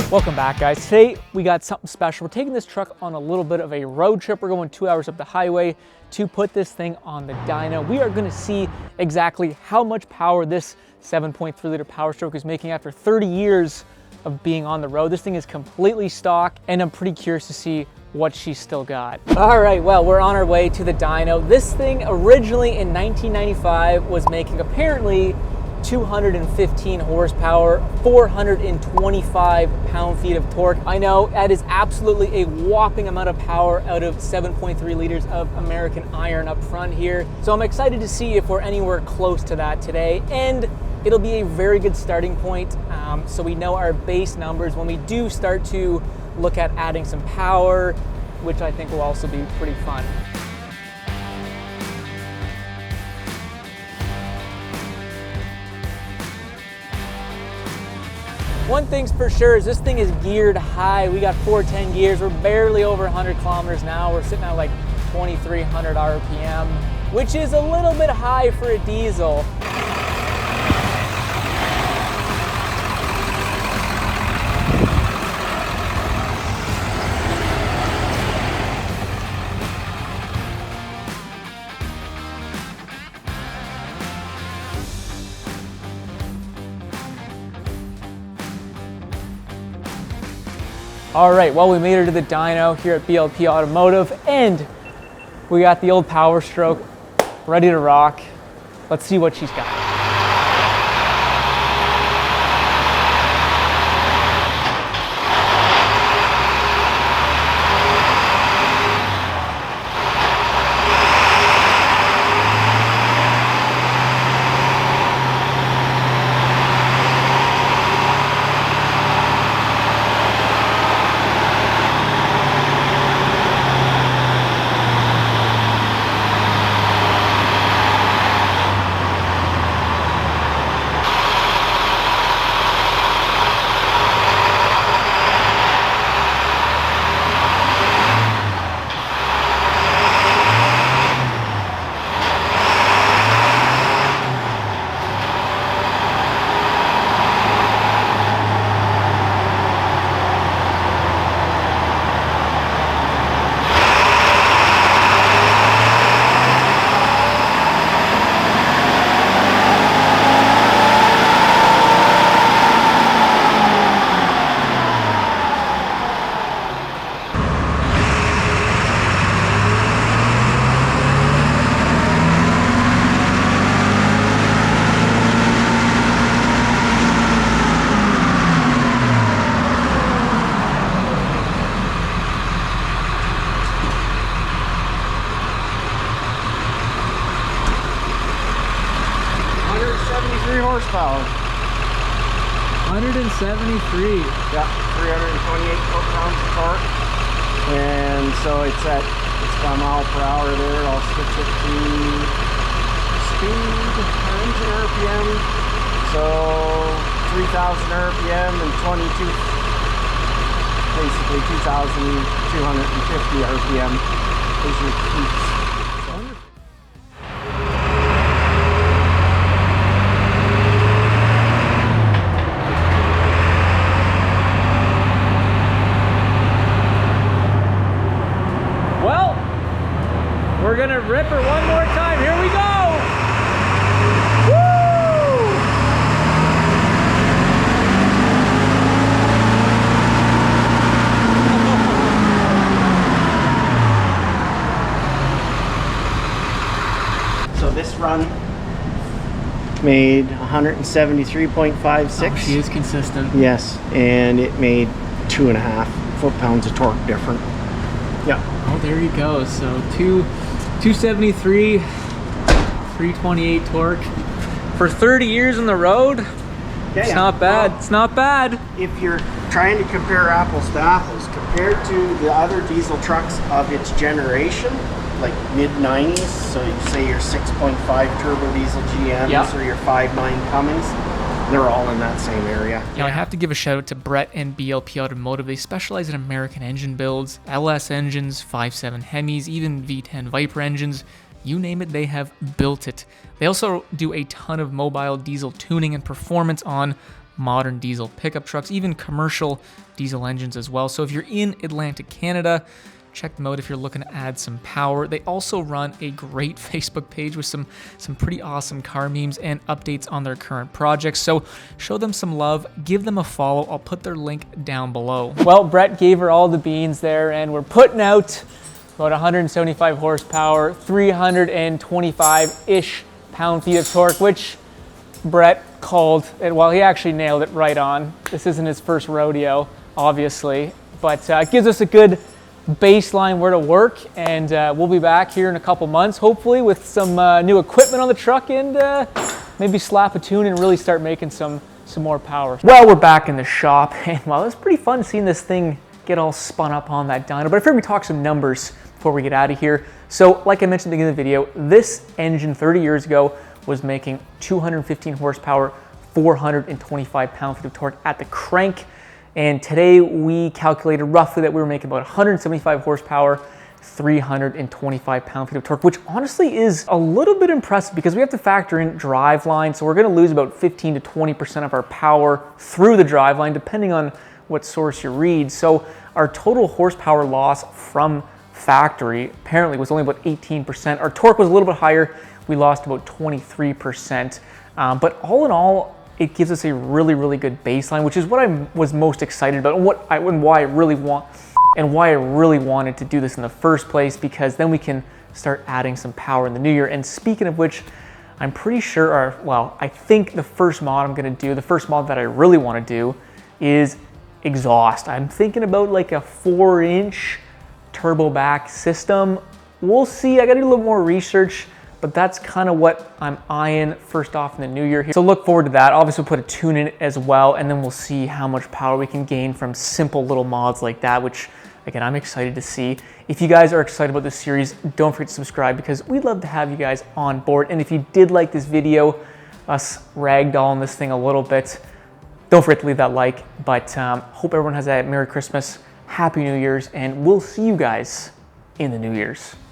Welcome back, guys. Today we got something special. We're taking this truck on a little bit of a road trip. We're going 2 hours up the highway to put this thing on the dyno. We are going to see exactly how much power this 7.3 liter PowerStroke is making after 30 years of being on the road. This thing is completely stock, and I'm pretty curious to see what she's still got. All right, well, we're on our way to the dyno. This thing originally in 1995 was making apparently 215 horsepower, 425 pound-feet of torque. I know that is absolutely a whopping amount of power out of 7.3 liters of American iron up front here. So I'm excited to see if we're anywhere close to that today, and it'll be a very good starting point so we know our base numbers when we do start to look at adding some power, which I think will also be pretty fun. One thing's for sure is this thing is geared high. We got 410 gears. We're barely over 100 kilometers an hour. We're sitting at like 2,300 RPM, which is a little bit high for a diesel. All right, well, we made her to the dyno here at BLP Automotive, and we got the old PowerStroke ready to rock. Let's see what she's got. Horsepower. 173. Yeah, 328 foot-pounds of torque. And so it's got mile per hour there. I'll switch it to speed, engine RPM. So 3,000 RPM and 22, basically 2,250 RPM is your peaks. We're gonna rip her one more time. Here we go! Woo! So this run made 173.56. Oh, she is consistent. Yes, and it made 2.5 foot-pounds of torque different. Yeah. Oh, there you go. So 273, 328 torque. For 30 years on the road, it's not bad. Well, it's not bad. If you're trying to compare apples to apples, compared to the other diesel trucks of its generation, like mid-90s, so you say your 6.5 turbo diesel GMs or your 5.9 Cummins, they're all in that same area. You know, I have to give a shout out to Brett and BLP Automotive. They specialize in American engine builds, LS engines, 5.7 HEMIs, even V10 Viper engines. You name it, they have built it. They also do a ton of mobile diesel tuning and performance on modern diesel pickup trucks, even commercial diesel engines as well. So if you're in Atlantic Canada, check them out if you're looking to add some power. They also run a great Facebook page with some pretty awesome car memes and updates on their current projects. So show them some love, give them a follow. I'll put their link down below. Well, Brett gave her all the beans there, and we're putting out about 175 horsepower, 325-ish pound-feet of torque, which Brett called it. Well, he actually nailed it right on. This isn't his first rodeo, obviously, but it gives us a good baseline where to work, and we'll be back here in a couple months, hopefully with some new equipment on the truck, and maybe slap a tune and really start making some more power. Well, we're back in the shop, and well, it's pretty fun seeing this thing get all spun up on that dyno, but I figured we talk some numbers before we get out of here. So like I mentioned at the beginning of the video, this engine 30 years ago was making 215 horsepower, 425 pound-feet of torque at the crank. And today we calculated roughly that we were making about 175 horsepower, 325 pound-feet of torque, which honestly is a little bit impressive because we have to factor in driveline. So we're gonna lose about 15 to 20% of our power through the driveline, depending on what source you read. So our total horsepower loss from factory apparently was only about 18%. Our torque was a little bit higher. We lost about 23%. But all in all, it gives us a really, really good baseline, which is what I was most excited about, and why I really wanted to do this in the first place, because then we can start adding some power in the new year. And speaking of which, I'm pretty sure, I think the first mod that I really want to do is exhaust. I'm thinking about like a 4-inch turbo back system. We'll see. I got to do a little more research, but that's kind of what I'm eyeing first off in the new year here. So look forward to that. Obviously we'll put a tune in it as well, and then we'll see how much power we can gain from simple little mods like that, which again, I'm excited to see. If you guys are excited about this series, don't forget to subscribe, because we'd love to have you guys on board. And if you did like this video, us ragdolling this thing a little bit, don't forget to leave that like. But hope everyone has a Merry Christmas, Happy New Year's, and we'll see you guys in the New Year's.